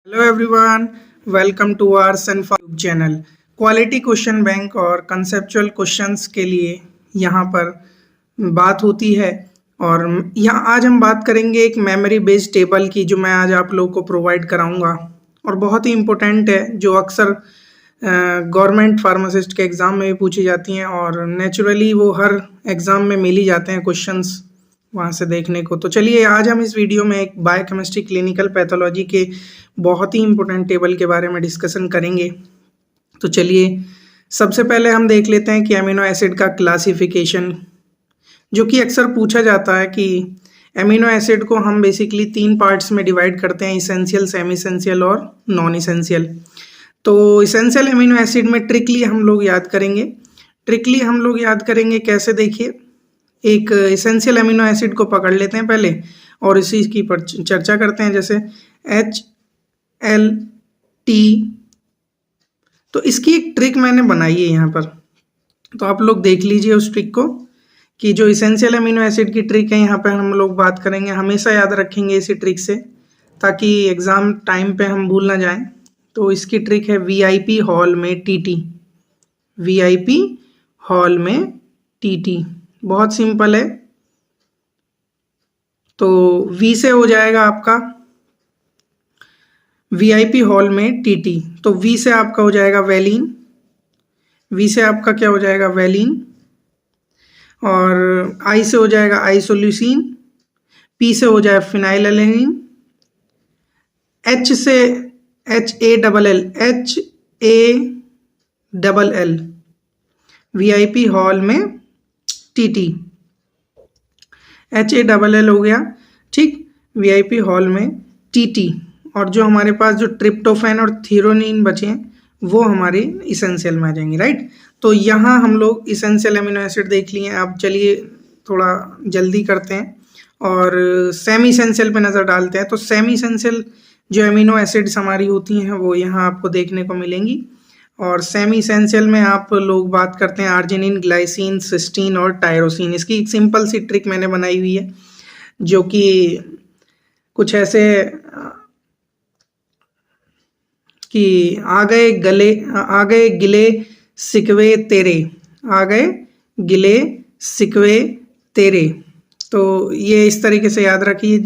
Hello everyone, welcome to our Sun Five channel. Quality question bank और conceptual questions के लिए यहाँ पर बात होती है। और यहाँ आज हम बात करेंगे एक मेमोरी बेस्ड टेबल की, जो मैं आज आप लोगों को प्रोवाइड कराऊंगा और बहुत ही इम्पोर्टेंट है, जो अक्सर गवर्नमेंट फार्मासिस्ट के एग्ज़ाम में भी पूछी जाती हैं और नेचुरली वो हर एग्ज़ाम में मिल ही जाते हैं क्वेश्चंस वहाँ से देखने को। तो चलिए आज हम इस वीडियो में एक बायोकेमिस्ट्री क्लिनिकल पैथोलॉजी के बहुत ही इम्पोर्टेंट टेबल के बारे में डिस्कशन करेंगे। तो चलिए सबसे पहले हम देख लेते हैं कि अमीनो एसिड का क्लासिफिकेशन, जो कि अक्सर पूछा जाता है कि अमीनो एसिड को हम बेसिकली 3 पार्ट्स में डिवाइड करते हैं, इसेंशियल, सेमी इसेंशियल और नॉन इसेंशियल। तो इसेंशियल अमीनो एसिड में ट्रिकली हम लोग याद करेंगे कैसे, देखिए एक इसेंशियल अमीनो एसिड को पकड़ लेते हैं पहले और इसी की पर चर्चा करते हैं, जैसे HLT। तो इसकी एक ट्रिक मैंने बनाई है यहाँ पर, तो आप लोग देख लीजिए उस ट्रिक को कि जो इसेंशियल अमीनो एसिड की ट्रिक है यहाँ पे हम लोग बात करेंगे। हमेशा याद रखेंगे इसी ट्रिक से, ताकि एग्ज़ाम टाइम पे हम भूल ना जाएं। तो इसकी ट्रिक है VIP हॉल में TT, VIP हॉल में TT। बहुत सिंपल है। तो V से हो जाएगा आपका VIP हॉल में TT, तो V से आपका हो जाएगा वैलीन, V से आपका क्या हो जाएगा वैलीन, और I से हो जाएगा आइसोल्यूसिन, P से हो जाएगा फिनाइलएलेनिन, H से HALL, HALL, VIP हॉल में TT, HALL हो गया, ठीक, VIP हॉल में TT। और जो हमारे पास जो ट्रिप्टोफैन और थ्रेओनीन बचे हैं वो हमारे इसेंशियल में आ जाएंगे, राइट। तो यहाँ हम लोग इसेंशियल अमीनो एसिड देख लिए। अब चलिए थोड़ा जल्दी करते हैं और सेमी इसेंशियल पे नज़र डालते हैं। तो सेमी इसेंशियल जो अमीनो एसिड्स हमारी होती हैं वो यहाँ आपको देखने को मिलेंगी। और सेमी इसेंशियल में आप लोग बात करते हैं आर्जिनिन, ग्लाइसिन, सिस्टीन और टायरोसिन। इसकी एक सिंपल सी ट्रिक मैंने बनाई हुई है, जो कि कुछ ऐसे कि आ गए गिले सिकवे तेरे, आ गए गिले सिकवे तेरे। तो ये इस तरीके से याद रखिए,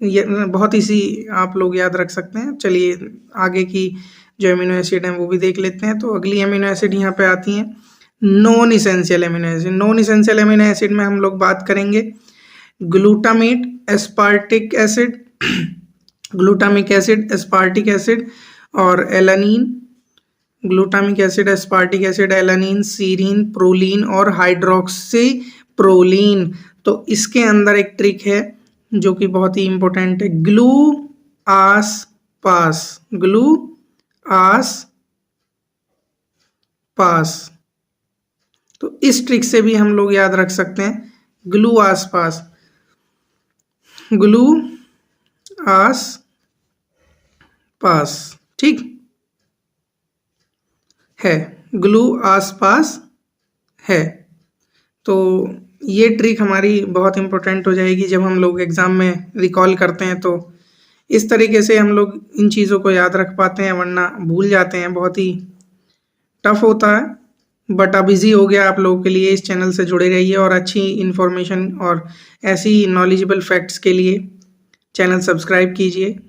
ये बहुत इजी आप लोग याद रख सकते हैं। चलिए आगे की जो अमीनो एसिड हैं वो भी देख लेते हैं। तो अगली अमीनो एसिड यहाँ पे आती हैं non essential amino acid. Non essential amino acid में हम लोग बात करेंगे glutamate, aspartic acid, glutamic acid, aspartic acid और alanine. Glutamic acid, aspartic acid, alanine, serine, proline और हाइड्रोक्सी प्रोलीन। तो इसके अंदर एक ट्रिक है जो कि बहुत ही इंपॉर्टेंट है, ग्लू आस पास, ग्लू आस पास। तो इस ट्रिक से भी हम लोग याद रख सकते हैं ग्लू आस पास, ग्लू आस पास, ठीक है, ग्लू आस पास है। तो ये ट्रिक हमारी बहुत इंपॉर्टेंट हो जाएगी जब हम लोग एग्ज़ाम में रिकॉल करते हैं। तो इस तरीके से हम लोग इन चीज़ों को याद रख पाते हैं, वरना भूल जाते हैं। बहुत ही टफ होता है, बट अब इजी हो गया आप लोगों के लिए। इस चैनल से जुड़े रहिए और अच्छी इन्फॉर्मेशन और ऐसी नॉलेजेबल फैक्ट्स के लिए चैनल सब्सक्राइब कीजिए।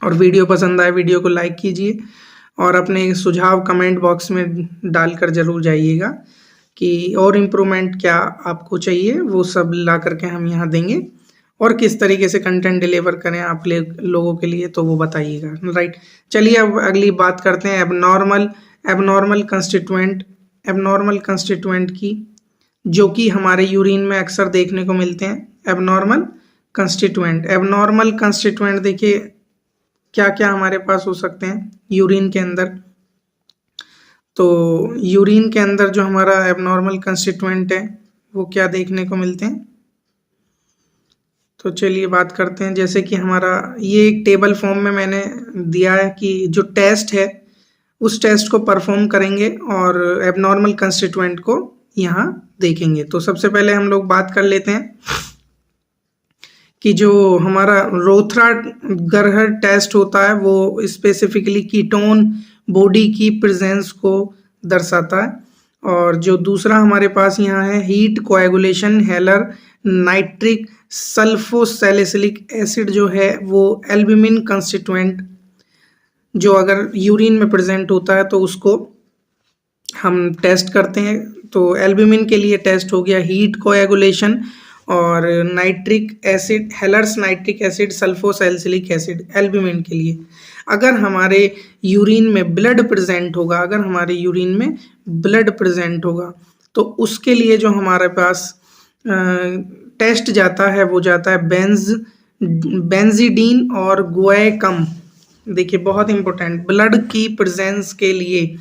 और वीडियो पसंद आए वीडियो को लाइक कीजिए और अपने सुझाव कमेंट बॉक्स में डालकर ज़रूर जाइएगा कि और इम्प्रूवमेंट क्या आपको चाहिए, वो सब ला करके हम यहाँ देंगे। और किस तरीके से कंटेंट डिलीवर करें आप लोगों के लिए, तो वो बताइएगा, राइट। चलिए अब अगली बात करते हैं एबनॉर्मल कंस्टिट्यूएंट की, जो कि हमारे यूरिन में अक्सर देखने को मिलते हैं। एबनॉर्मल कंस्टिट्यूएंट देखिए क्या क्या हमारे पास हो सकते हैं यूरिन के अंदर। तो यूरिन के अंदर जो हमारा एबनॉर्मल कंस्टिट्यूएंट है वो क्या देखने को मिलते हैं, तो चलिए बात करते हैं। जैसे कि हमारा ये एक टेबल फॉर्म में मैंने दिया है कि जो टेस्ट है उस टेस्ट को परफॉर्म करेंगे और एबनॉर्मल कंस्टिट्यूएंट को यहाँ देखेंगे। तो सबसे पहले हम लोग बात कर लेते हैं कि जो हमारा रोथरा-गरहर टेस्ट होता है वो स्पेसिफिकली कीटोन बॉडी की प्रेजेंस को दर्शाता है। और जो दूसरा हमारे पास यहाँ है heat coagulation Heller nitric sulfosalicylic acid जो है वो एल्ब्यूमिन कंस्टिट्यूएंट जो अगर यूरिन में प्रेजेंट होता है तो उसको हम टेस्ट करते हैं। तो एल्ब्यूमिन के लिए टेस्ट हो गया हीट कोएगुलेशन और nitric acid Heller's nitric acid sulfosalicylic acid albumin के लिए। अगर हमारे यूरिन में ब्लड प्रेजेंट होगा तो उसके लिए जो हमारे पास टेस्ट जाता है वो जाता है बेंजीडीन और गुएकम। देखिए बहुत इंपॉर्टेंट, ब्लड की प्रेजेंस के लिए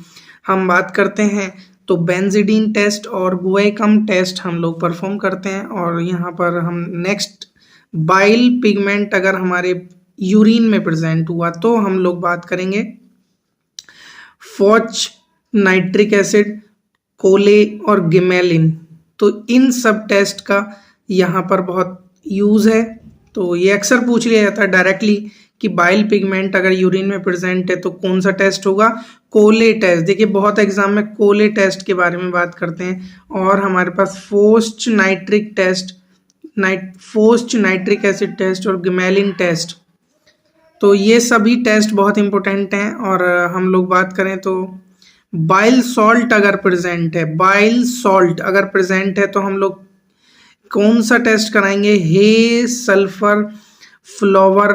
हम बात करते हैं तो बेंजीडीन टेस्ट और गुएकम टेस्ट हम लोग परफॉर्म करते हैं। और यहाँ पर हम नेक्स्ट बाइल पिगमेंट अगर हमारे यूरिन में प्रेजेंट हुआ तो हम लोग बात करेंगे फॉच नाइट्रिक एसिड कोले और गिमेलिन। तो इन सब टेस्ट का यहाँ पर बहुत यूज़ है। तो ये अक्सर पूछ लिया जाता है डायरेक्टली कि बाइल पिगमेंट अगर यूरिन में प्रेजेंट है तो कौन सा टेस्ट होगा, कोले टेस्ट। देखिए बहुत एग्जाम में कोले टेस्ट के बारे में बात करते हैं। और हमारे पास फोस्ट नाइट्रिक एसिड टेस्ट और गिमेलिन टेस्ट, तो ये सभी टेस्ट बहुत इंपॉर्टेंट हैं। और हम लोग बात करें तो बाइल सॉल्ट अगर प्रेजेंट है तो हम लोग कौन सा टेस्ट कराएंगे, हे सल्फर फ्लोवर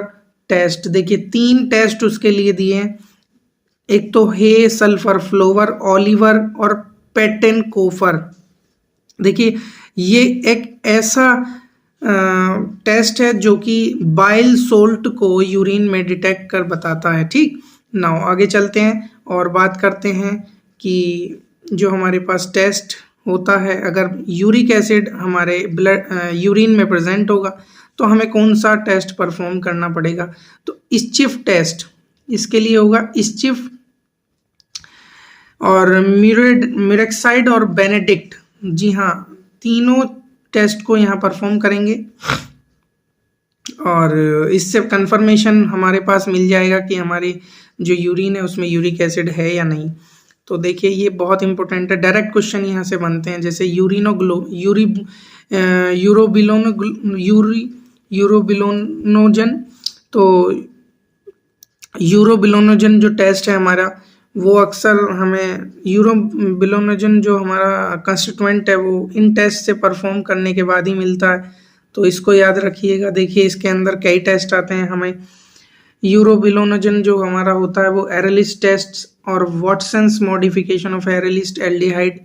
टेस्ट। देखिए 3 टेस्ट उसके लिए दिए हैं, एक तो हे सल्फर फ्लोवर, ऑलिवर और पेटेनकोफर। देखिए ये एक ऐसा टेस्ट है जो कि बाइल सोल्ट को यूरिन में डिटेक्ट कर बताता है। ठीक, नाउ आगे चलते हैं और बात करते हैं कि जो हमारे पास टेस्ट होता है अगर यूरिक एसिड हमारे यूरिन में प्रेजेंट होगा तो हमें कौन सा टेस्ट परफॉर्म करना पड़ेगा। तो स्चिफ टेस्ट इसके लिए होगा, स्चिफ और मिरेक्साइड और बेनेडिक्ट। जी हाँ, तीनों टेस्ट को यहाँ परफॉर्म करेंगे और इससे कंफर्मेशन हमारे पास मिल जाएगा कि हमारी जो यूरिन है उसमें यूरिक एसिड है या नहीं। तो देखिए ये बहुत इंपॉर्टेंट है, डायरेक्ट क्वेश्चन यहाँ से बनते हैं। जैसे यूरोबिलोनोजन, तो यूरोबिलोनोजन जो टेस्ट है हमारा वो अक्सर हमें यूरोबिलोनोजन जो हमारा कंस्टिट्यूएंट है वो इन टेस्ट से परफॉर्म करने के बाद ही मिलता है, तो इसको याद रखिएगा। देखिए इसके अंदर कई टेस्ट आते हैं। हमें यूरोबिलोनोजन जो हमारा होता है वो एरेलिस टेस्ट और वाटसन्स मॉडिफिकेशन ऑफ एरेलिस एल्डिहाइड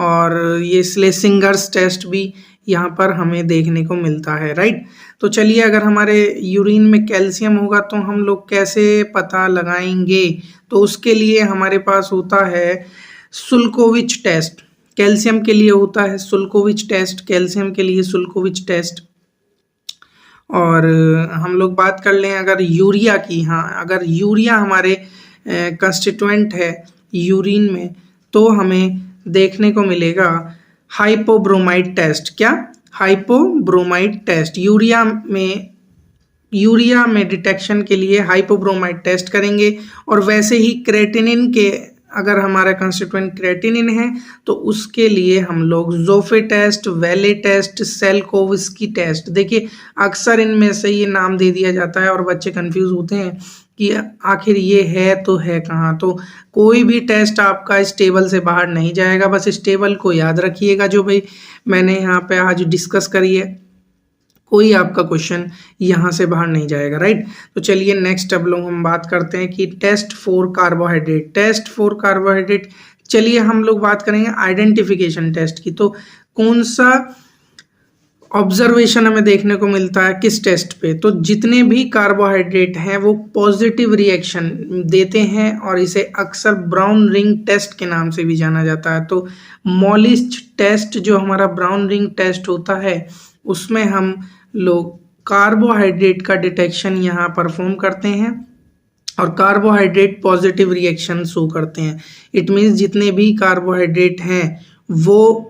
और ये स्लेसिंगर्स टेस्ट भी यहाँ पर हमें देखने को मिलता है, राइट। तो चलिए अगर हमारे यूरिन में कैल्शियम होगा तो हम लोग कैसे पता लगाएंगे, तो उसके लिए हमारे पास होता है सुल्कोविच टेस्ट। कैल्शियम के लिए होता है सुल्कोविच टेस्ट, और हम लोग बात कर लें अगर यूरिया की। हाँ, अगर यूरिया हमारे कंस्टिट्यूएंट है यूरिन में तो हमें देखने को मिलेगा हाइपोब्रोमाइड टेस्ट। क्या? Hypobromide test. यूरिया में डिटेक्शन के लिए हाइपोब्रोमाइड टेस्ट करेंगे। और वैसे ही क्रेटिनिन के, अगर हमारा कंस्टिट्यूएंट क्रेटिनिन है तो उसके लिए हम लोग जोफे टेस्ट, वेले टेस्ट, सेल्कोविस्की टेस्ट। देखिए अक्सर इनमें से ये नाम दे दिया जाता है और बच्चे कंफ्यूज होते हैं कि आखिर ये है तो है कहाँ। तो कोई भी टेस्ट आपका इस टेबल से बाहर नहीं जाएगा, बस इस टेबल को याद रखिएगा जो भाई मैंने यहाँ पे आज डिस्कस करी है। कोई आपका क्वेश्चन यहाँ से बाहर नहीं जाएगा, राइट। तो चलिए नेक्स्ट अब लोग हम बात करते हैं कि टेस्ट फॉर कार्बोहाइड्रेट। चलिए हम लोग बात करेंगे आइडेंटिफिकेशन टेस्ट की। तो कौन सा ऑब्जर्वेशन हमें देखने को मिलता है किस टेस्ट पे, तो जितने भी कार्बोहाइड्रेट हैं वो पॉजिटिव रिएक्शन देते हैं और इसे अक्सर ब्राउन रिंग टेस्ट के नाम से भी जाना जाता है। तो मॉलिस्ट टेस्ट जो हमारा ब्राउन रिंग टेस्ट होता है उसमें हम लोग कार्बोहाइड्रेट का डिटेक्शन यहाँ परफॉर्म करते हैं और कार्बोहाइड्रेट पॉजिटिव रिएक्शन शो करते हैं। इट मीन्स जितने भी कार्बोहाइड्रेट हैं वो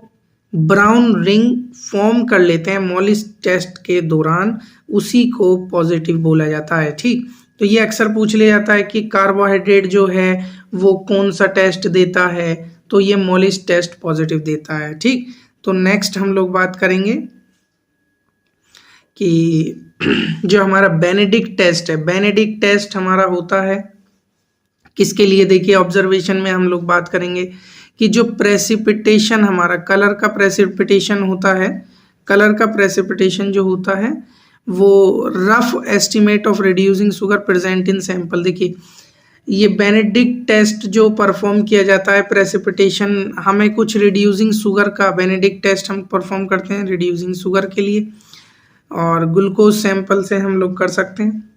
ब्राउन रिंग फॉर्म कर लेते हैं मॉलिस टेस्ट के दौरान, उसी को पॉजिटिव बोला जाता है। ठीक, तो ये अक्सर पूछ लिया जाता है कि कार्बोहाइड्रेट जो है वो कौन सा टेस्ट देता है, तो ये मॉलिस टेस्ट पॉजिटिव देता है। ठीक, तो नेक्स्ट हम लोग बात करेंगे कि जो हमारा बेनेडिक्ट टेस्ट है, बेनेडिक्ट टेस्ट हमारा होता है किसके लिए? देखिए ऑब्जर्वेशन में हम लोग बात करेंगे कि जो प्रेसिपिटेशन हमारा कलर का प्रेसिपिटेशन होता है, कलर का प्रेसिपिटेशन जो होता है वो rough estimate of reducing sugar present in sample. देखिए ये बेनेडिक्ट टेस्ट जो परफॉर्म किया जाता है प्रेसिपिटेशन, हमें कुछ रिड्यूसिंग शुगर का बेनेडिक्ट टेस्ट हम परफॉर्म करते हैं रिड्यूसिंग शुगर के लिए, और ग्लूकोज सैंपल से हम लोग कर सकते हैं।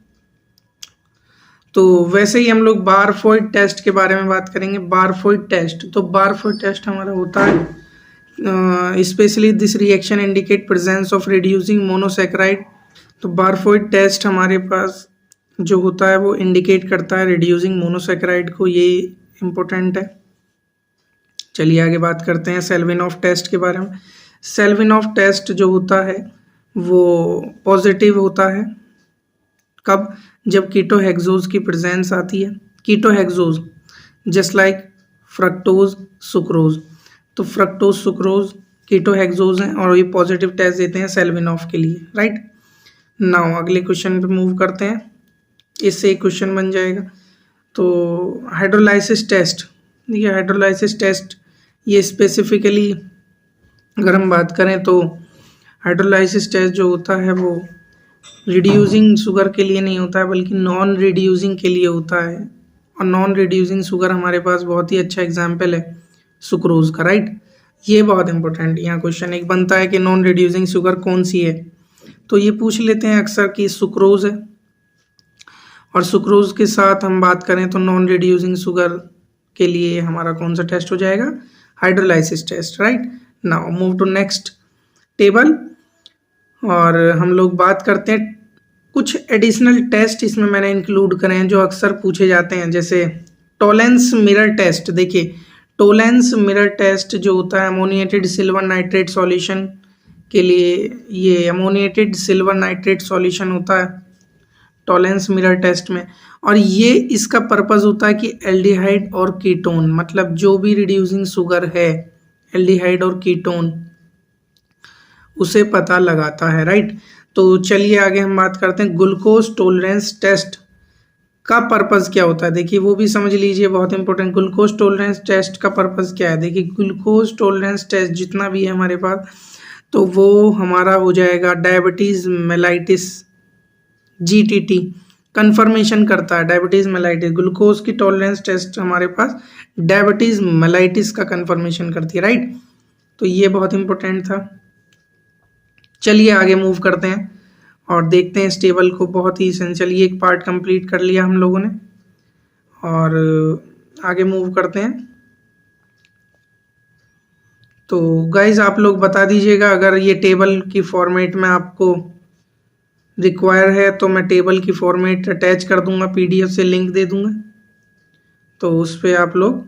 तो वैसे ही हम लोग बारफोइड टेस्ट के बारे में बात करेंगे। बारफोइड टेस्ट, तो बारफोइड टेस्ट हमारा होता है specially this reaction indicate presence of reducing monosaccharide. तो बारफोइड टेस्ट हमारे पास जो होता है वो इंडिकेट करता है रिड्यूसिंग मोनोसैकेराइड को, ये इम्पोर्टेंट है। चलिए आगे बात करते हैं सेल्विनॉफ टेस्ट के बारे में। सेल्विनॉफ टेस्ट जो होता है वो पॉजिटिव होता है कब? जब कीटोहेक्सोज की प्रेजेंस आती है। कीटोहेक्सोज जस्ट लाइक फ्रक्टोज सुक्रोज, तो फ्रक्टोज सुक्रोज कीटोहेक्सोज हैं और ये पॉजिटिव टेस्ट देते हैं सेल्विनॉफ के लिए, राइट। नाउ अगले क्वेश्चन पे मूव करते हैं, इससे एक क्वेश्चन बन जाएगा। तो हाइड्रोलाइसिस टेस्ट, देखिए हाइड्रोलाइसिस टेस्ट ये स्पेसिफिकली अगर हम बात करें तो हाइड्रोलाइसिस टेस्ट जो होता है वो रिड्यूसिंग शुगर के लिए नहीं होता है बल्कि नॉन रिड्यूसिंग के लिए होता है, और नॉन रिड्यूसिंग शुगर हमारे पास बहुत ही अच्छा एग्जाम्पल है सुक्रोज का, राइट। ये बहुत इंपॉर्टेंट यहाँ क्वेश्चन एक बनता है कि नॉन रिड्यूसिंग शुगर कौन सी है, तो ये पूछ लेते हैं अक्सर कि सुक्रोज है, और सुक्रोज के साथ हम बात करें तो नॉन रिड्यूसिंग शुगर के लिए हमारा कौन सा टेस्ट हो जाएगा? Hydrolysis test, right. Now move to next table, और हम लोग बात करते हैं कुछ एडिशनल टेस्ट इसमें मैंने इंक्लूड करे हैं जो अक्सर पूछे जाते हैं, जैसे टोलेंस मिरर टेस्ट। देखिए टोलेंस मिरर टेस्ट जो होता है अमोनिएटेड सिल्वर नाइट्रेट सॉल्यूशन के लिए, ये अमोनिएटेड सिल्वर नाइट्रेट सॉल्यूशन होता है टोलेंस मिरर टेस्ट में, और ये इसका पर्पस होता है कि एल्डिहाइड और कीटोन, मतलब जो भी रिड्यूसिंग शुगर है एल्डिहाइड और कीटोन उसे पता लगाता है, राइट। तो चलिए आगे हम बात करते हैं ग्लूकोज टॉलरेंस टेस्ट का पर्पस क्या होता है। देखिए वो भी समझ लीजिए, बहुत इंपॉर्टेंट। ग्लूकोज टॉलरेंस टेस्ट का पर्पस क्या है? देखिए ग्लूकोज टॉलरेंस टेस्ट जितना भी है हमारे पास, तो वो हमारा हो जाएगा डायबिटीज़ मेलाइटिस GTT कंफर्मेशन करता है, डायबिटीज़ मेलाइटिस। ग्लूकोज की टॉलरेंस टेस्ट हमारे पास डायबिटीज़ मेलाइटिस का कंफर्मेशन करती है, राइट। तो ये बहुत इंपॉर्टेंट था। चलिए आगे मूव करते हैं और देखते हैं इस टेबल को, बहुत ही इसेंशियल। ये एक पार्ट कंप्लीट कर लिया हम लोगों ने, और आगे मूव करते हैं। तो गाइज आप लोग बता दीजिएगा अगर ये टेबल की फॉर्मेट में आपको रिक्वायर है तो मैं टेबल की फॉर्मेट अटैच कर दूंगा, PDF से लिंक दे दूंगा, तो उस पर आप लोग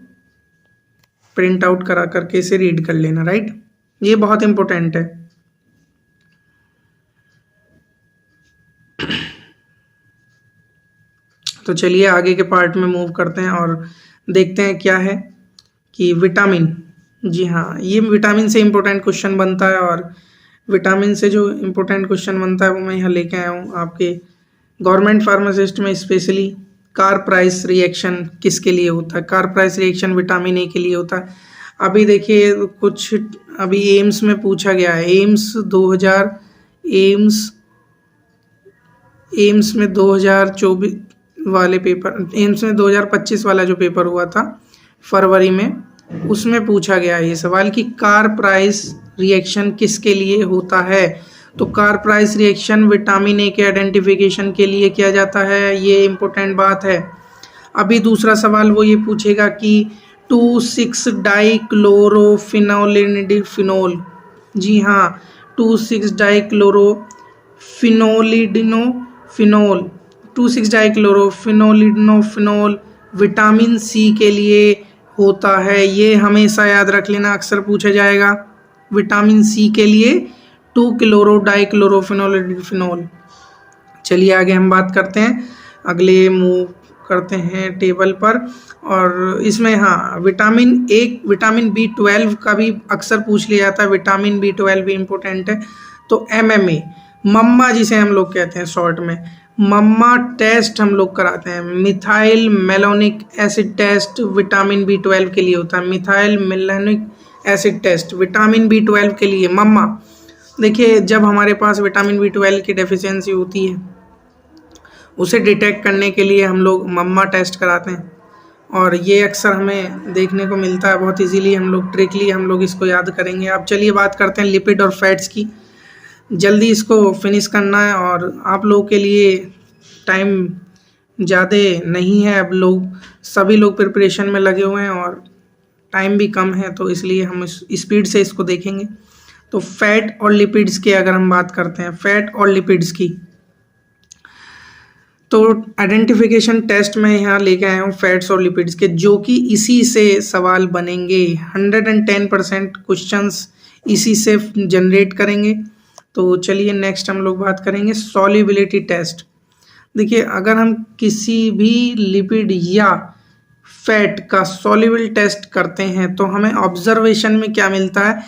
प्रिंट आउट करा करके इसे रीड कर लेना, राइट। ये बहुत इंपॉर्टेंट है। तो चलिए आगे के पार्ट में मूव करते हैं और देखते हैं क्या है कि विटामिन। जी हाँ, ये विटामिन से इम्पोर्टेंट क्वेश्चन बनता है, और विटामिन से जो इम्पोर्टेंट क्वेश्चन बनता है वो मैं यहाँ लेके आया हूँ आपके गवर्नमेंट फार्मासिस्ट में। स्पेशली कार प्राइस रिएक्शन किसके लिए होता है? Car price reaction vitamin A के लिए होता है। अभी देखिए कुछ अभी एम्स में पूछा गया है, एम्स में 2024 वाले पेपर, एम्स में 2025 वाला जो पेपर हुआ था फरवरी में, उसमें पूछा गया है ये सवाल कि कार प्राइस रिएक्शन किसके लिए होता है। तो car price reaction vitamin A के आइडेंटिफिकेशन के लिए किया जाता है, ये इम्पोर्टेंट बात है। अभी दूसरा सवाल वो ये पूछेगा कि 2,6-डाइक्लोरोफिनोलिडिनोल, जी हाँ 2,6-डाइक्लोरोफिनोलिडिनोफिनोल विटामिन C के लिए होता है। ये हमेशा याद रख लेना, अक्सर पूछा जाएगा। विटामिन सी के लिए 2 क्लोरो डाइक्लोरोफिनॉल एडिफिनॉल। चलिए आगे हम बात करते हैं, अगले मूव करते हैं टेबल पर। और इसमें हाँ विटामिन B12 का भी अक्सर पूछ लिया जाता है, विटामिन B12 भी इम्पोर्टेंट है। तो MMA मम्मा जिसे हम लोग कहते हैं शॉर्ट में, मम्मा टेस्ट हम लोग कराते हैं। Methyl malonic acid test vitamin B12 के लिए होता है, methyl malonic acid test vitamin B12 के लिए मम्मा। देखिए जब हमारे पास विटामिन B12 की डेफिशिएंसी होती है उसे डिटेक्ट करने के लिए हम लोग मम्मा टेस्ट कराते हैं, और ये अक्सर हमें देखने को मिलता है बहुत इजीली, हम लोग ट्रिकली हम लोग इसको याद करेंगे। अब चलिए बात करते हैं लिपिड और फैट्स की, जल्दी इसको फिनिश करना है और आप लोगों के लिए टाइम ज़्यादा नहीं है, अब सभी लोग प्रिपरेशन में लगे हुए हैं और टाइम भी कम है, तो इसलिए हम स्पीड से इसको देखेंगे। तो फैट और लिपिड्स की अगर हम बात करते हैं, फैट और लिपिड्स की, तो आइडेंटिफिकेशन टेस्ट में यहाँ लेके आया हूँ फैट्स और लिपिड्स के, जो कि इसी से सवाल बनेंगे। 110% क्वेश्चंस इसी से जनरेट करेंगे। तो चलिए नेक्स्ट हम लोग बात करेंगे सॉल्युबिलिटी टेस्ट। देखिए अगर हम किसी भी लिपिड या फैट का सॉल्युबल टेस्ट करते हैं तो हमें ऑब्जर्वेशन में क्या मिलता है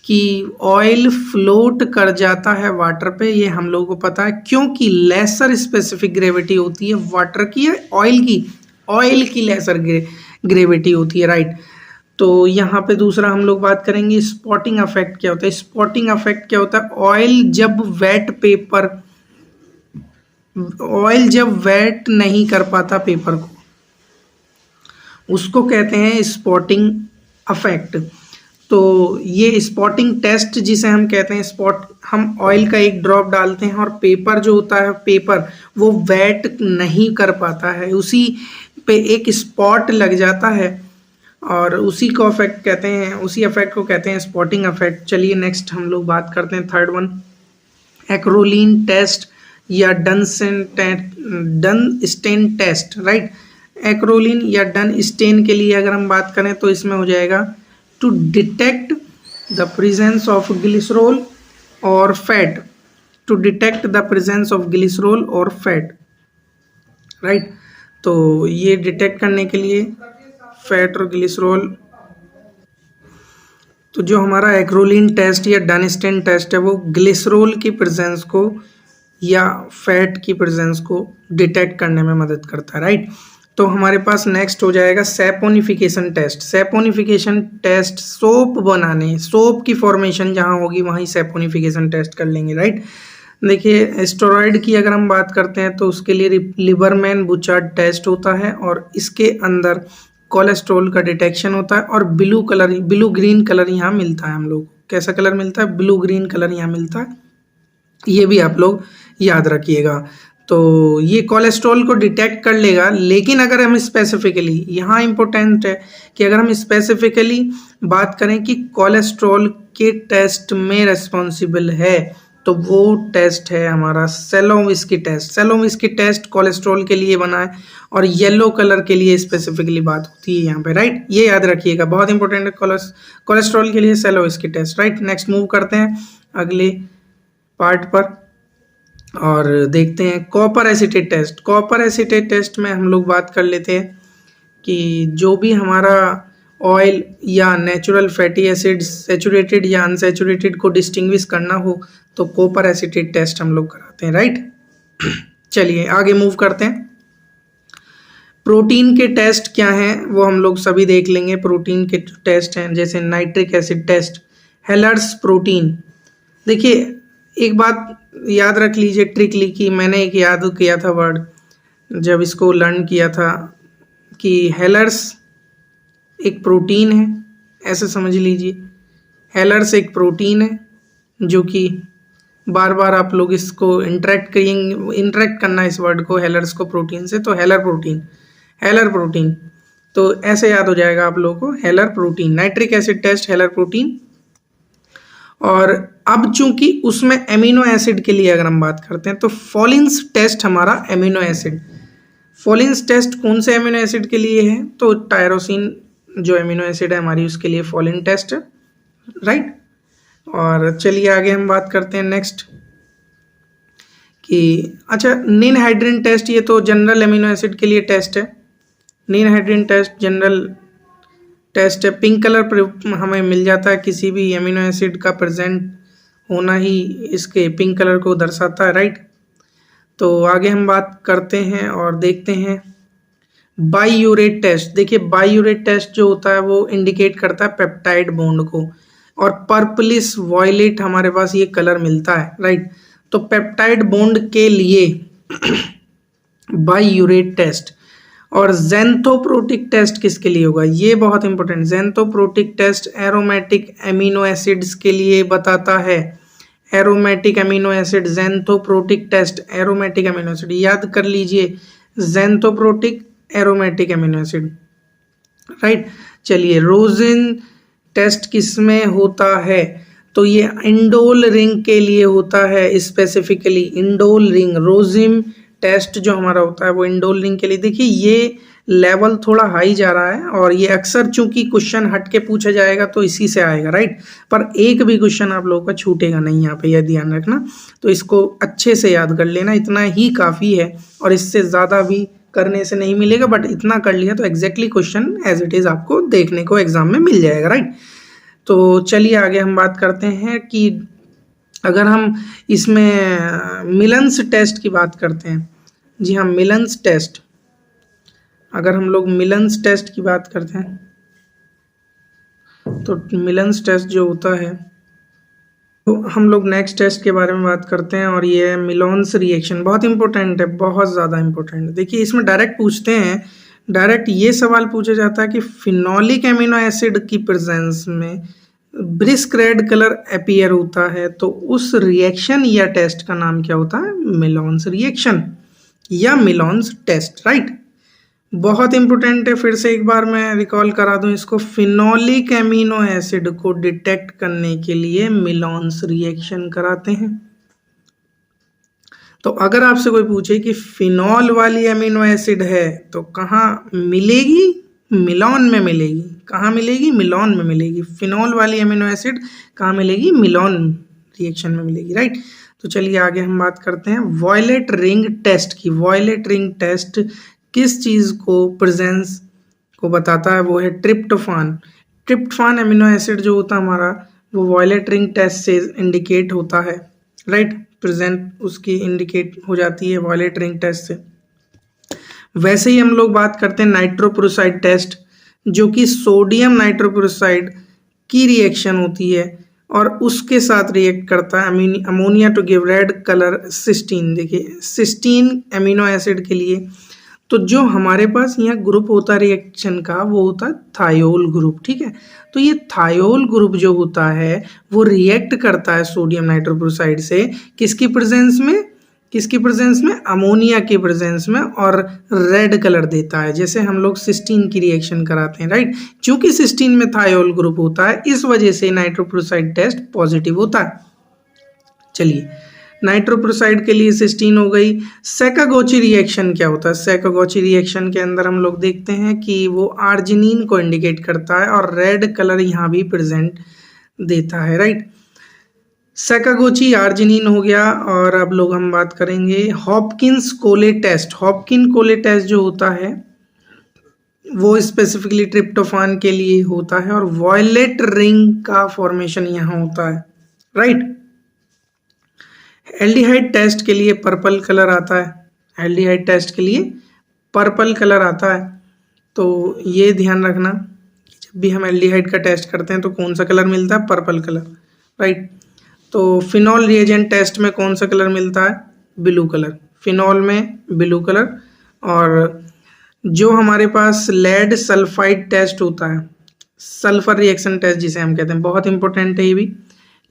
कि ऑयल फ्लोट कर जाता है वाटर पे, ये हम लोगों को पता है, क्योंकि लेसर स्पेसिफिक ग्रेविटी होती है वाटर की या ऑयल की लेसर ग्रेविटी होती है, राइट। तो यहाँ पे दूसरा हम लोग बात करेंगे स्पॉटिंग इफेक्ट क्या होता है। स्पॉटिंग इफेक्ट क्या होता है, ऑयल जब वेट नहीं कर पाता पेपर को, उसको कहते हैं स्पॉटिंग इफेक्ट। तो ये स्पॉटिंग टेस्ट जिसे हम कहते हैं, हम ऑयल का एक ड्रॉप डालते हैं और पेपर जो होता है पेपर वो वेट नहीं कर पाता है, उसी पे एक स्पॉट लग जाता है और उसी को इफेक्ट कहते हैं, उसी इफेक्ट को कहते हैं स्पॉटिंग इफेक्ट। चलिए नेक्स्ट हम लोग बात करते हैं थर्ड वन, एक्रोलीन टेस्ट या डनस्टेन टेस्ट, राइट। एक्रोलीन या डनस्टेन के लिए अगर हम बात करें तो इसमें हो जाएगा to detect the presence of glycerol और fat, to detect the presence of glycerol और फैट, राइट। तो ये डिटेक्ट करने के लिए फैट और ग्लिसरॉल, तो जो हमारा एक्रोलीन टेस्ट या डनस्टेन टेस्ट है वो ग्लिसरॉल की प्रेजेंस को या फैट की प्रेजेंस को डिटेक्ट करने में मदद करता है, राइट। तो हमारे पास नेक्स्ट हो जाएगा saponification test. Saponification test soap की फॉर्मेशन जहाँ होगी वहीं सैपोनिफिकेशन टेस्ट कर लेंगे, राइट। देखिए स्टेरॉइड की अगर हम बात करते हैं तो उसके लिए लिबरमैन बुचार्ड टेस्ट होता है और इसके अंदर कोलेस्ट्रॉल का डिटेक्शन होता है और ब्लू ग्रीन कलर यहाँ मिलता है हम लोग। कैसा कलर मिलता है, ब्लू ग्रीन कलर यहाँ मिलता है, ये भी आप लोग याद रखिएगा। तो ये कोलेस्ट्रॉल को डिटेक्ट कर लेगा, लेकिन अगर हम स्पेसिफिकली, यहाँ इंपॉर्टेंट है कि अगर हम स्पेसिफिकली बात करें कि कोलेस्ट्रॉल के टेस्ट में रिस्पॉन्सिबल है तो वो टेस्ट है हमारा सेलोविस्की टेस्ट। सेलोविस्की टेस्ट कोलेस्ट्रॉल के लिए बना है और येलो कलर के लिए स्पेसिफिकली बात होती है यहाँ पे, राइट। ये याद रखिएगा, बहुत इंपॉर्टेंट है कोलेस्ट्रॉल के लिए Salkowski test, right. Next move करते हैं अगले पार्ट पर और देखते हैं copper acetate test. Copper acetate test में हम लोग बात कर लेते हैं कि जो भी हमारा ऑयल या नेचुरल फैटी एसिड्स सैचुरेटेड या अनसैचुरेटेड को डिस्टिंग्विश करना हो तो कॉपर एसिटेट टेस्ट हम लोग कराते हैं, राइट। चलिए आगे मूव करते हैं। प्रोटीन के टेस्ट क्या हैं वो हम लोग सभी देख लेंगे। प्रोटीन के टेस्ट हैं जैसे nitric acid test, Heller's protein. देखिए एक बात याद रख लीजिए ट्रिकली कि मैंने एक याद किया था वर्ड जब इसको लर्न किया था कि हेलर्स एक प्रोटीन है, ऐसे समझ लीजिए। हेलर्स एक प्रोटीन है जो कि बार बार आप लोग इसको इंटरेक्ट करना इस वर्ड को, हेलर्स को प्रोटीन से, तो हेलर प्रोटीन तो ऐसे याद हो जाएगा आप लोगों को, Heller protein. Nitric acid test Heller protein. और अब चूंकि उसमें एमिनो एसिड के लिए अगर हम बात करते हैं तो फॉलिन्स टेस्ट हमारा एमिनो एसिड। फॉलिन्स टेस्ट कौन से एमिनो एसिड के लिए है, तो टायरोसिन जो एमिनो एसिड है हमारी उसके लिए फॉलिन टेस्ट है, राइट। और चलिए आगे हम बात करते हैं नेक्स्ट कि अच्छा निन हाइड्रिन टेस्ट, ये तो जनरल एमिनो एसिड के लिए टेस्ट है। निन हाइड्रिन टेस्ट जनरल टेस्ट है, पिंक कलर पर हमें मिल जाता है, किसी भी एमिनो एसिड का प्रेजेंट होना ही इसके पिंक कलर को दर्शाता है, राइट। तो आगे हम बात करते हैं और देखते हैं बाईयूरेट टेस्ट। देखिए बाईयूरेट टेस्ट जो होता है वो इंडिकेट करता है पेप्टाइड बॉन्ड को, और पर्पलिश वॉयलेट हमारे पास ये कलर मिलता है, राइट। तो पेप्टाइड बॉन्ड के लिए बाईयूरेट टेस्ट। और ज़ेंथोप्रोटिक टेस्ट किसके लिए होगा, ये बहुत important. Xanthoproteic test aromatic amino acids के लिए बताता है। Aromatic amino acid, xanthoproteic test aromatic amino acid, याद कर लीजिए, xanthoproteic aromatic amino acid, right. चलिए रोजिन टेस्ट किसमें होता है, तो ये इंडोल रिंग के लिए होता है, स्पेसिफिकली इंडोल रिंग। रोजिम टेस्ट जो हमारा होता है वो इंडोल रिंग के लिए। देखिए ये लेवल थोड़ा हाई जा रहा है, और ये अक्सर चूंकि क्वेश्चन हट के पूछा जाएगा तो इसी से आएगा, राइट। पर एक भी क्वेश्चन आप लोगों का छूटेगा नहीं यहाँ पे, यह ध्यान रखना। तो इसको अच्छे से याद कर लेना, इतना ही काफ़ी है, और इससे ज़्यादा भी करने से नहीं मिलेगा, बट इतना कर लिया तो exactly question as it is आपको देखने को एग्जाम में मिल जाएगा, राइट। तो चलिए आगे हम बात करते हैं कि अगर हम इसमें मिलन्स टेस्ट की बात करते हैं, जी हाँ मिलन्स टेस्ट, अगर हम लोग मिलन्स टेस्ट की बात करते हैं तो मिलन्स टेस्ट जो होता है, तो हम लोग नेक्स्ट टेस्ट के बारे में बात करते हैं, और ये है मिलोन्स रिएक्शन। बहुत इंपॉर्टेंट है, बहुत ज़्यादा इंपॉर्टेंट है। देखिए इसमें डायरेक्ट पूछते हैं, डायरेक्ट ये सवाल पूछा जाता है कि फिनोलिक एमिनो एसिड की प्रेजेंस में ब्रिस्क रेड कलर अपीयर होता है, तो उस रिएक्शन या टेस्ट का नाम क्या होता है, मिलोन्स रिएक्शन या मिलोन्स टेस्ट, राइट। बहुत इंपॉर्टेंट है, फिर से एक बार मैं रिकॉल करा दूं इसको। फिनोलिक एमिनो एसिड को डिटेक्ट करने के लिए मिलोन्स रिएक्शन कराते हैं। तो अगर आपसे कोई पूछे कि फिनॉल वाली एमिनो एसिड है तो कहाँ मिलेगी, मिलोन में मिलेगी। कहाँ मिलेगी, मिलोन में मिलेगी। फिनॉल वाली एमिनो एसिड कहाँ मिलेगी, मिलोन रिएक्शन में मिलेगी, राइट। तो चलिए आगे हम बात करते हैं वॉयलेट रिंग टेस्ट की। वॉयलेट रिंग टेस्ट किस चीज़ को प्रेजेंस को बताता है, वो है ट्रिप्टोफान। ट्रिप्टोफान एमिनो एसिड जो होता है हमारा, वो वॉयलेट रिंग टेस्ट से इंडिकेट होता है, राइट। प्रेजेंट उसकी इंडिकेट हो जाती है वॉयलेट रिंग टेस्ट से। वैसे ही हम लोग बात करते हैं नाइट्रोप्रोसाइड टेस्ट, जो कि सोडियम नाइट्रोप्रोसाइड की रिएक्शन होती है और उसके साथ रिएक्ट करता है ammonia to give red colour cysteine. देखिए सिस्टीन एमिनो एसिड के लिए तो जो हमारे पास यहाँ ग्रुप होता है रिएक्शन का, वो होता है थायोल ग्रुप, ठीक है। तो ये थायोल ग्रुप जो होता है वो रिएक्ट करता है सोडियम नाइट्रोप्रोसाइड से, किसकी प्रेजेंस में, किसकी प्रेजेंस में, अमोनिया की प्रेजेंस में, और रेड कलर देता है, जैसे हम लोग सिस्टीन की रिएक्शन कराते हैं, राइट। क्योंकि सिस्टीन में थायोल ग्रुप होता है, इस वजह से नाइट्रोप्रोसाइड टेस्ट पॉजिटिव होता है। चलिए नाइट्रोप्रोसाइड के लिए सिस्टीन हो गई। सैकागोची रिएक्शन क्या होता है, सैकागोची रिएक्शन के अंदर हम लोग देखते हैं कि वो आर्जिनिन को इंडिकेट करता है और रेड कलर यहाँ भी प्रेजेंट देता है, राइट। सैकागोची आर्जिनिन हो गया। और अब लोग हम बात करेंगे हॉपकिंस कोले टेस्ट। हॉपकिन कोले टेस्ट जो होता है वो स्पेसिफिकली ट्रिप्टोफान के लिए होता है और वॉयलेट रिंग का फॉर्मेशन यहाँ होता है, राइट। एल्डिहाइड टेस्ट के लिए पर्पल कलर आता है, एल्डिहाइड टेस्ट के लिए पर्पल कलर आता है। तो ये ध्यान रखना कि जब भी हम एल्डिहाइड का टेस्ट करते हैं तो कौन सा कलर मिलता है, पर्पल कलर, राइट। तो फिनॉल रिएजेंट टेस्ट में कौन सा कलर मिलता है, ब्लू कलर, फिनॉल में ब्लू कलर। और जो हमारे पास लेड सल्फाइड टेस्ट होता है, सल्फर रिएक्शन टेस्ट जिसे हम कहते हैं, बहुत इंपॉर्टेंट है ये भी,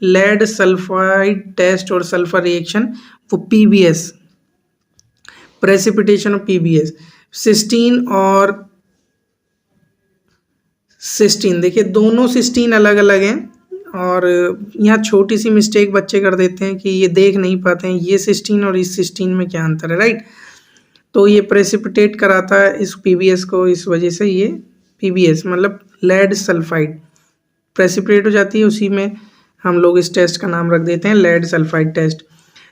लेड सल्फाइड टेस्ट और सल्फर रिएक्शन, वो PBS, precipitation of PBS. Cysteine और सिस्टीन, देखिए दोनों सिस्टीन अलग अलग हैं, और यहाँ छोटी सी मिस्टेक बच्चे कर देते हैं कि ये देख नहीं पाते हैं ये सिस्टीन और इस सिस्टीन में क्या अंतर है, राइट। तो ये प्रेसिपिटेट कराता है इस पीबीएस को, इस वजह से ये पीबीएस मतलब लेड सल्फाइड प्रेसिपिटेट हो जाती है, उसी में हम लोग इस टेस्ट का नाम रख देते हैं लेड सल्फाइड टेस्ट।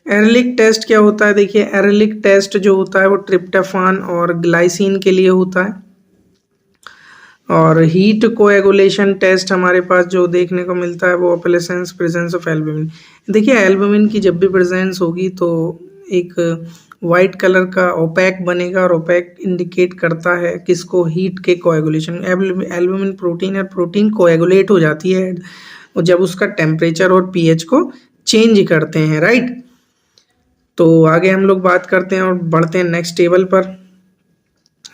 एरलिक टेस्ट क्या होता है? देखिए, एरलिक टेस्ट जो होता है वो ट्रिप्टोफान और ग्लाइसिन के लिए होता है। और हीट कोएगुलेशन टेस्ट हमारे पास जो देखने को मिलता है वो ऑपलेसेंस प्रेजेंस ऑफ एल्बुमिन। देखिए, एल्बुमिन की जब भी प्रेजेंस होगी तो एक वाइट कलर का ओपैक बनेगा, और ओपैक इंडिकेट करता है किसको? हीट के कोएगुलेशन। एल्बुमिन प्रोटीन और प्रोटीन कोएगुलेट हो जाती है और जब उसका टेम्परेचर और पीएच को चेंज करते हैं, राइट। तो आगे हम लोग बात करते हैं और बढ़ते हैं नेक्स्ट टेबल पर।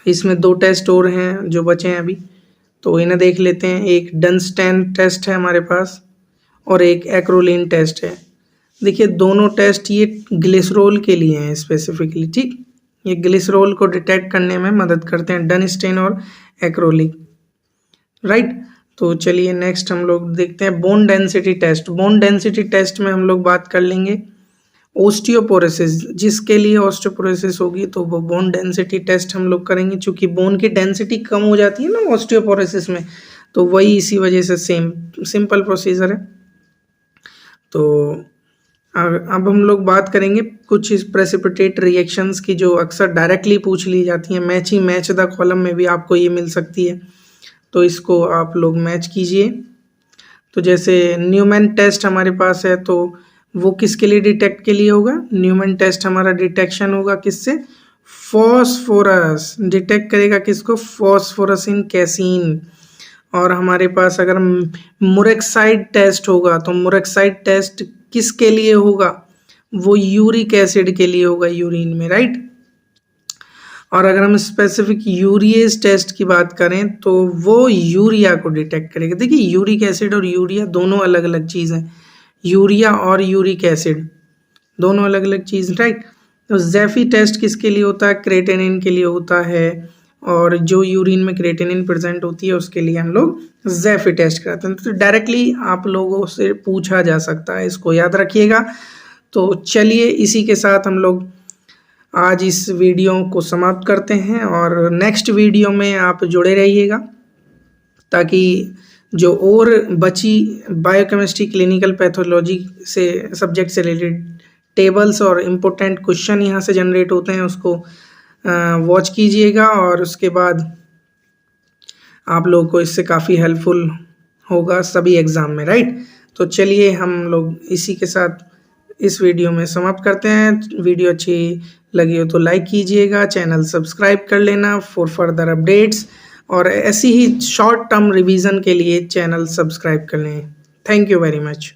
इसमें 2 टेस्ट और हैं जो बचे हैं अभी, तो इन्हें देख लेते हैं। एक डनस्टैन टेस्ट है हमारे पास और एक एक्रोलिन टेस्ट है। देखिए, दोनों टेस्ट ये ग्लिसरॉल के लिए हैं स्पेसिफिकली, ठीक। ये ग्लिसरॉल को डिटेक्ट करने में मदद करते हैं, डनस्टैन और एक्रोलिन, राइट। तो चलिए नेक्स्ट हम लोग देखते हैं bone density test. Bone density test में हम लोग बात कर लेंगे ओस्टियोपोरोसिस, जिसके लिए ऑस्टियोपोरोसिस होगी तो वो बोन डेंसिटी टेस्ट हम लोग करेंगे। चूंकि बोन की डेंसिटी कम हो जाती है ना ऑस्टियोपोरोसिस में, तो वही इसी वजह से सिंपल प्रोसीजर है। तो अब हम लोग बात करेंगे कुछ इस प्रेसिपिटेट रिएक्शंस की जो अक्सर डायरेक्टली पूछ ली जाती हैं। मैच द कॉलम में भी आपको ये मिल सकती है, तो इसको आप लोग मैच कीजिए। तो जैसे न्यूमैन टेस्ट हमारे पास है, तो वो किसके लिए डिटेक्ट के लिए होगा? न्यूमैन टेस्ट हमारा डिटेक्शन होगा किससे? फॉस्फोरस। डिटेक्ट करेगा किसको? फॉस्फोरस इन कैसीन। और हमारे पास अगर मुरेक्साइड टेस्ट होगा तो मुरेक्साइड टेस्ट किसके लिए होगा? वो यूरिक एसिड के लिए होगा, यूरिन में, राइट। और अगर हम स्पेसिफिक यूरिएज टेस्ट की बात करें तो वो यूरिया को डिटेक्ट करेगा। देखिए, यूरिक एसिड और यूरिया दोनों अलग अलग चीज़ हैं। यूरिया और यूरिक एसिड दोनों अलग अलग चीज़, राइट। तो ज़ेफी टेस्ट किसके लिए होता है? क्रेटेनिन के लिए होता है, और जो यूरिन में क्रेटेनिन प्रेजेंट होती है उसके लिए हम लोग ज़ेफी टेस्ट कराते हैं। तो डायरेक्टली आप लोगों से पूछा जा सकता है, इसको याद रखिएगा। तो चलिए इसी के साथ हम लोग आज इस वीडियो को समाप्त करते हैं, और नेक्स्ट वीडियो में आप जुड़े रहिएगा ताकि जो और बची बायोकेमिस्ट्री क्लिनिकल पैथोलॉजी से सब्जेक्ट से रिलेटेड टेबल्स और इम्पोर्टेंट क्वेश्चन यहाँ से जनरेट होते हैं उसको वॉच कीजिएगा, और उसके बाद आप लोगों को इससे काफ़ी हेल्पफुल होगा सभी एग्ज़ाम में, राइट। तो चलिए हम लोग इसी के साथ इस वीडियो में समाप्त करते हैं। वीडियो अच्छी लगी हो तो लाइक कीजिएगा, चैनल सब्सक्राइब कर लेना फॉर फर्दर अपडेट्स, और ऐसी ही शॉर्ट टर्म रिवीजन के लिए चैनल सब्सक्राइब कर लें। Thank you very much.